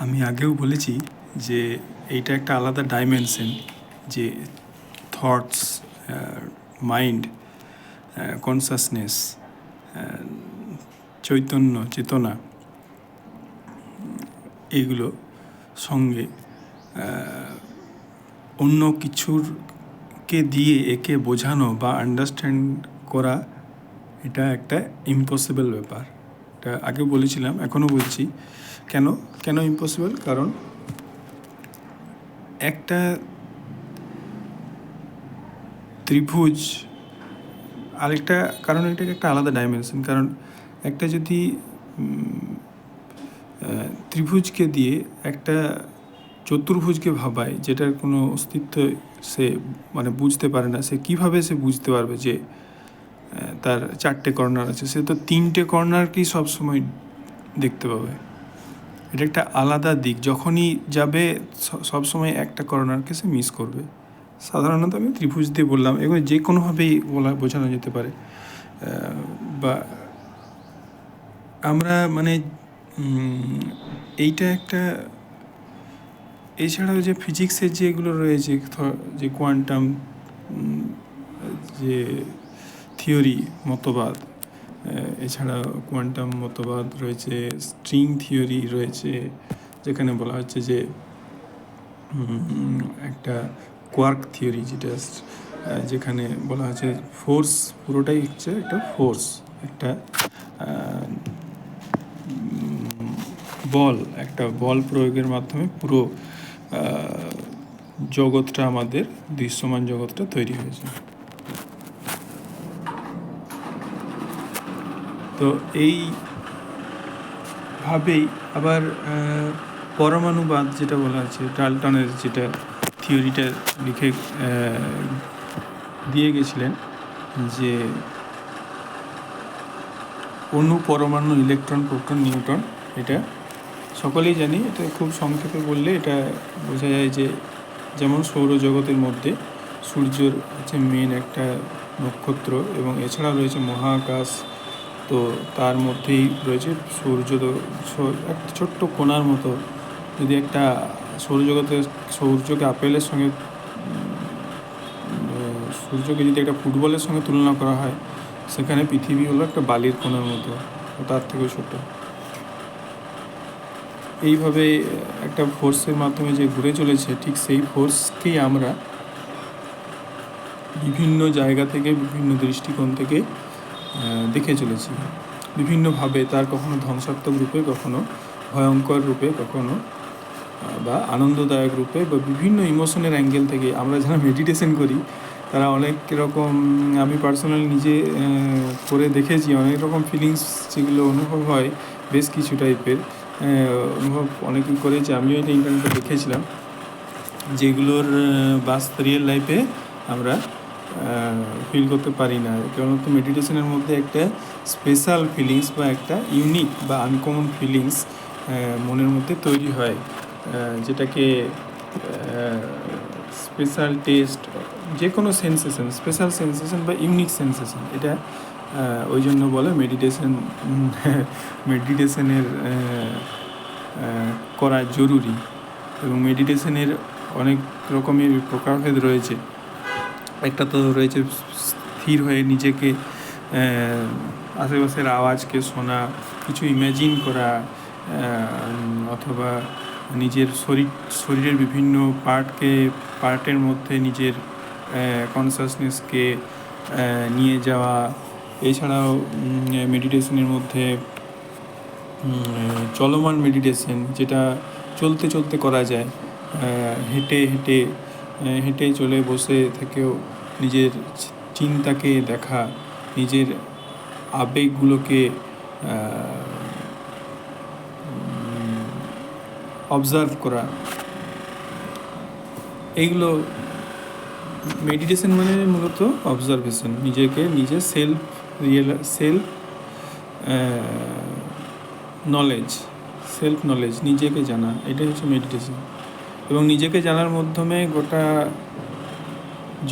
আমি আগেও বলেছি যে এইটা একটা আলাদা ডাইমেনশন, যে থটস, মাইন্ড, কনসাসনেস, চৈতন্য, চেতনা, এইগুলো সঙ্গে অন্য কিছুরকে দিয়ে একে বোঝানো বা আন্ডারস্ট্যান্ড করা, এটা একটা ইম্পসিবল ব্যাপার। এটা আগে বলেছিলাম, এখনও বলছি। কেন কেন ইম্পসিবল? কারণ একটা ত্রিভুজ, আরেকটা কারণ এটাকে একটা আলাদা ডাইমেনশন। কারণ একটা যদি ত্রিভুজকে দিয়ে একটা চতুর্ভুজকে ভাবায়, যেটার কোনো অস্তিত্ব সে মানে বুঝতে পারে না, সে কীভাবে সে বুঝতে পারবে যে তার 4টে কর্নার আছে? সে তো 3টে কর্নারকেই সবসময় দেখতে পাবে। এটা একটা আলাদা দিক। যখনই যাবে সবসময় একটা কর্নারকে সে মিস করবে। সাধারণত আমি ত্রিভুজ দিয়ে বললাম, এগুলো যে কোনোভাবেই বোঝানো যেতে পারে। বা আমরা মানে এইটা একটা, এছাড়াও যে ফিজিক্সের যেগুলো রয়েছে, যে কোয়ান্টাম যে থিওরি, মতবাদ, এছাড়া কোয়ান্টাম মতবাদ রয়েছে, স্ট্রিং থিওরি রয়েছে, যেখানে বলা হচ্ছে যে একটা কোয়ার্ক থিওরি, যেটা যেখানে বলা হচ্ছে ফোর্স, পুরোটাই হচ্ছে একটা ফোর্স, একটা বল, একটা বল প্রয়োগের মাধ্যমে পুরো জগৎটা, আমাদের দৃশ্যমান জগৎটা তৈরি হয়েছে। তো এইভাবেই আবার পরমাণুবাদ যেটা বলা আছে, ডাল্টনের যেটা থিওরিটা লিখে দিয়ে গেছিলেন, যে অণু, পরমাণু, ইলেকট্রন, প্রোটন, নিউট্রন, এটা সকলেই জানি। এটা খুব সংক্ষেপে বললে এটা বোঝা যায় যে যেমন সৌরজগতের মধ্যে সূর্যর হচ্ছে মেন একটা নক্ষত্র, এবং এছাড়া রয়েছে মহাকাশ। তো তার মধ্যেই রয়েছে সূর্য, একটা ছোট্ট কোণার মতো। যদি একটা সূর্যকে আপেলের সঙ্গে, সূর্যকে যদি একটা ফুটবলের সঙ্গে তুলনা করা হয়, সেখানে পৃথিবী হলো একটা বালির কোণার মতো, তার থেকেও ছোট। এইভাবে একটা ফোর্সের মাধ্যমে যে ঘুরে চলেছে, ঠিক সেই ফোর্সকেই আমরা বিভিন্ন জায়গা থেকে, বিভিন্ন দৃষ্টিকোণ থেকে দেখে চলেছি বিভিন্নভাবে। তার কখনো ধ্বংসাত্মক রূপে, কখনো ভয়ঙ্কর রূপে, কখনো বা আনন্দদায়ক রূপে, বা বিভিন্ন ইমোশনের অ্যাঙ্গেল থেকে। আমরা যারা মেডিটেশন করি তারা অনেক রকম, আমি পার্সোনালি নিজে করে দেখেছি, অনেক রকম ফিলিংস যেগুলো অনুভব হয়, বেশ কিছু টাইপের অনুভব অনেকেই করেছে। আমিও এটা ইন্টারনেটে দেখেছিলাম, যেগুলোর রিয়েল লাইফে আমরা ফিল করতে পারি না। কেবলমাত্র মেডিটেশনের মধ্যে একটা স্পেশাল ফিলিংস বা একটা ইউনিক বা আনকমন ফিলিংস মনের মধ্যে তৈরি হয়, যেটাকে স্পেশাল টেস্ট, যে কোনো সেন্সেশন, স্পেশাল সেন্সেশন বা ইউনিক সেন্সেশন, এটা ওই জন্য বলে মেডিটেশনের করা জরুরি। এবং মেডিটেশনের অনেক রকমের প্রকারভেদ রয়েছে। একটা তো রয়েছে স্থির হয়ে নিজেকে, আশেপাশের আওয়াজকে শোনা, কিছু ইম্যাজিন করা, অথবা নিজের শরীরের বিভিন্ন পার্টের মধ্যে নিজের কনসাসনেসকে নিয়ে যাওয়া। এছাড়াও মেডিটেশনের মধ্যে চলমান মেডিটেশন, যেটা চলতে চলতে করা যায়, হেঁটে চলে, বসে থেকেও নিজের চিন্তাকে দেখা, নিজের আবেগগুলোকে অবজার্ভ করা, এইগুলো মেডিটেশন মানে মূলত অবজারভেশন। নিজে সেলফ নলেজ, নিজেকে জানা, এটাই হচ্ছে মেডিটেশন। এবং নিজেকে জানার মাধ্যমে গোটা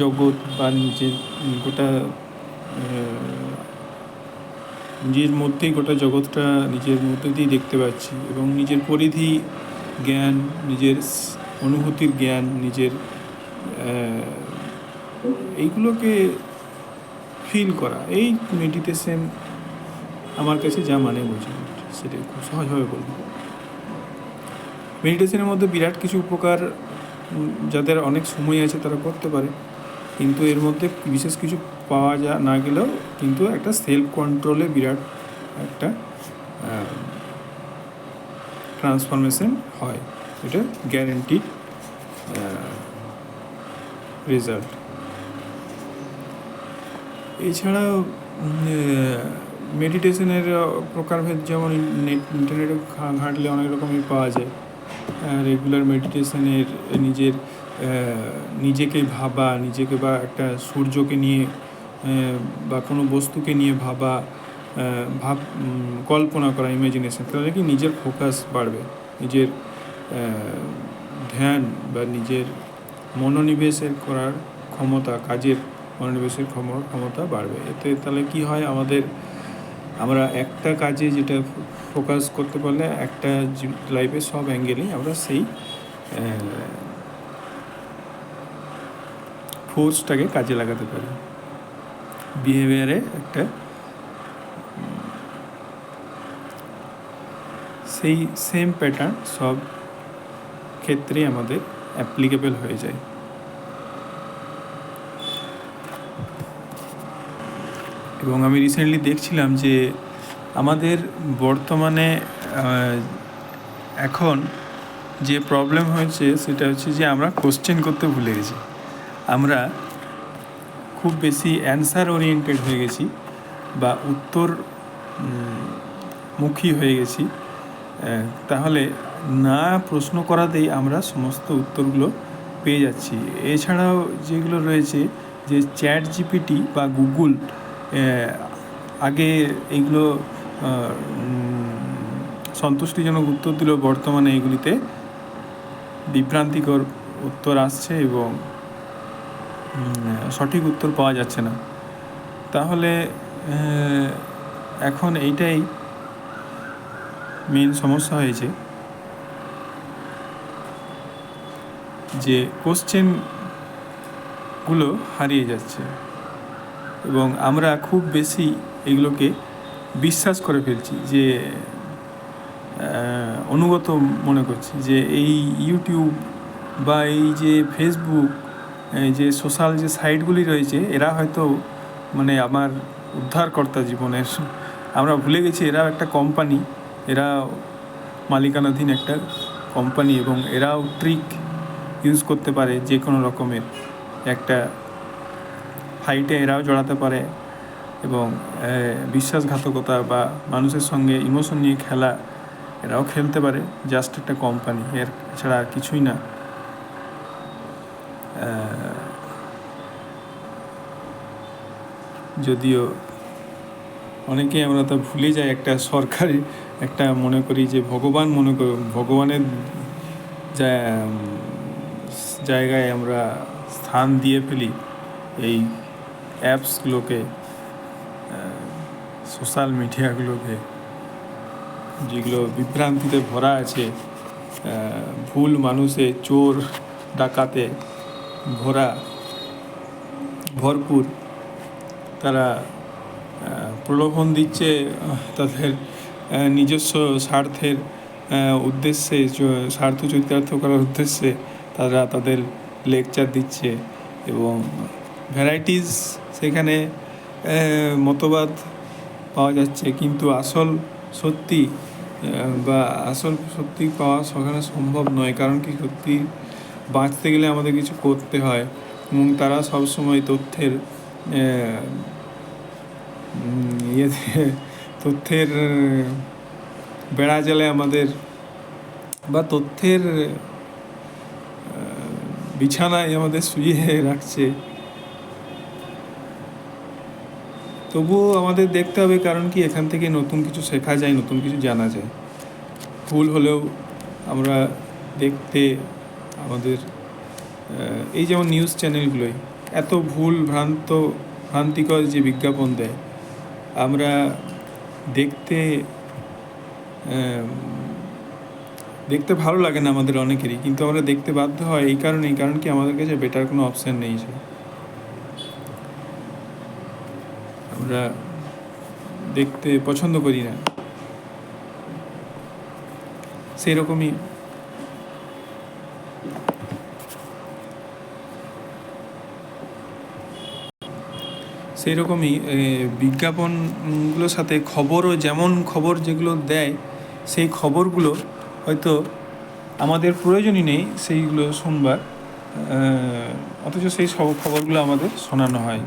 জগৎ বা নিজের মধ্যেই গোটা জগৎটা নিজের মধ্যে দিয়ে দেখতে পাচ্ছি, এবং নিজের পরিধি জ্ঞান, নিজের অনুভূতির জ্ঞান, নিজের এইগুলোকে ফিল করা, এই মেডিটেশন আমার কাছে যা মানে বুঝি, সেটা খুব সহজভাবে বলব। মেডিটেশনের মধ্যে বিরাট কিছু উপকার যাদের অনেক সময় আছে তারা করতে পারে, কিন্তু এর মধ্যে বিশেষ কিছু পাওয়া না গেলেও কিন্তু একটা সেলফ কন্ট্রোলে বিরাট একটা ট্রান্সফরমেশন হয়, এটা গ্যারেন্টিড রেজাল্ট। এছাড়াও মেডিটেশনের প্রকারভেদ যেমন ইন্টারনেটে ঘাঁটলে অনেক রকমই পাওয়া যায়। রেগুলার মেডিটেশনের নিজেকে ভাবা, নিজেকে বা একটা সূর্যকে নিয়ে বা কোনো বস্তুকে নিয়ে ভাবা, কল্পনা করা, ইমাজিনেশন, তাহলে কি নিজের ফোকাস বাড়বে, নিজের ধ্যান বা নিজের মনোনিবেশের করার ক্ষমতা, কাজের মনোনিবেশের ক্ষমতা বাড়বে। এতে তাহলে কি হয়, আমরা একটা কাজে যেটা ফোকাস করতে পারলে একটা লাইফের সব অ্যাঙ্গেলেই আমরা সেই ফোর্সটাকে কাজে লাগাতে পারি। বিহেভিয়ারে একটা সেই সেম প্যাটার্ন সব ক্ষেত্রে আমাদের অ্যাপ্লিকেবল হয়ে যায়। এবং আমি রিসেন্টলি দেখছিলাম যে আমাদের বর্তমানে এখন যে প্রবলেম হয়েছে সেটা হচ্ছে যে আমরা কোশ্চেন করতে ভুলে গেছি। আমরা খুব বেশি অ্যান্সার ওরিয়েন্টেড হয়ে গেছি বা উত্তর মুখী হয়ে গেছি। তাহলে না প্রশ্ন করাতেই আমরা সমস্ত উত্তরগুলো পেয়ে যাচ্ছি। এছাড়াও যেগুলো রয়েছে, যে চ্যাট জিপিটি বা গুগল, আগে এইগুলো সন্তুষ্টিজনক উত্তর দিলেও বর্তমানে এগুলিতে বিভ্রান্তিকর উত্তর আসছে এবং সঠিক উত্তর পাওয়া যাচ্ছে না। তাহলে এখন এইটাই মেন সমস্যা হয়েছে যে কোশ্চেনগুলো হারিয়ে যাচ্ছে এবং আমরা খুব বেশি এগুলোকে বিশ্বাস করে ফেলছি, যে অনুগত মনে করছি যে এই ইউটিউব বা এই যে ফেসবুক, যে সোশ্যাল যে সাইটগুলি রয়েছে, এরা হয়তো মানে আমার উদ্ধারকর্তা জীবনের। আমরা ভুলে গেছি এরাও একটা কোম্পানি, এরা মালিকানাধীন একটা কোম্পানি এবং এরাও ট্রিক ইউজ করতে পারে, যে কোনো রকমের একটা ফাইটে এরাও জড়াতে পারে এবং বিশ্বাসঘাতকতা বা মানুষের সঙ্গে ইমোশন নিয়ে খেলা এরাও খেলতে পারে। জাস্ট একটা কোম্পানি, এর ছাড়া আর কিছুই না। যদিও অনেকেই আমরা তা ভুলে যাই, একটা সরকারি একটা মনে করি যে ভগবানের জায়গায় আমরা স্থান দিয়ে ফেলি এই অ্যাপসগুলোকে, সোশ্যাল মিডিয়াগুলোকে, যেগুলো বিভ্রান্তিতে ভরা আছে, ভুল মানুষে, চোর ডাকাতে ভরপুর। তারা প্রলোভন দিচ্ছে তাদের নিজস্ব স্বার্থের উদ্দেশ্যে, স্বার্থ চরিতার্থ করার উদ্দেশ্যে তারা তাদের লেকচার দিচ্ছে এবং ভ্যারাইটিস সেখানে মতবাদ পাওয়া যাচ্ছে, কিন্তু আসল সত্যি পাওয়া সেখানে সম্ভব নয়। কারণ কি, সত্যি বাঁচতে গেলে আমাদের কিছু করতে হয় এবং তারা সবসময় তথ্যের বেড়া জালে আমাদের, বা তথ্যের বিছানায় আমাদের শুইয়ে রাখছে। তবুও আমাদের দেখতে হবে, কারণ কি এখান থেকে নতুন কিছু শেখা যায়, নতুন কিছু জানা যায়। ভুল হলেও আমরা দেখতে আমাদের এই যেমন নিউজ চ্যানেলগুলোই এত ভ্রান্তিকর যে বিজ্ঞাপন দেয়, আমরা দেখতে দেখতে ভালো লাগে না আমাদের অনেকেরই, কিন্তু আমরা দেখতে বাধ্য হয় এই কারণেই, কারণ কি আমাদের কাছে বেটার কোনো অপশান নেই। আমরা দেখতে পছন্দ করি না। সেই রকমই বিজ্ঞাপনগুলোর সাথে খবরও, যেমন খবর যেগুলো দেয় সেই খবরগুলো হয়তো আমাদের প্রয়োজনই নেই সেইগুলো শুনবার, অথচ সেই সব খবরগুলো আমাদের শোনানো হয়।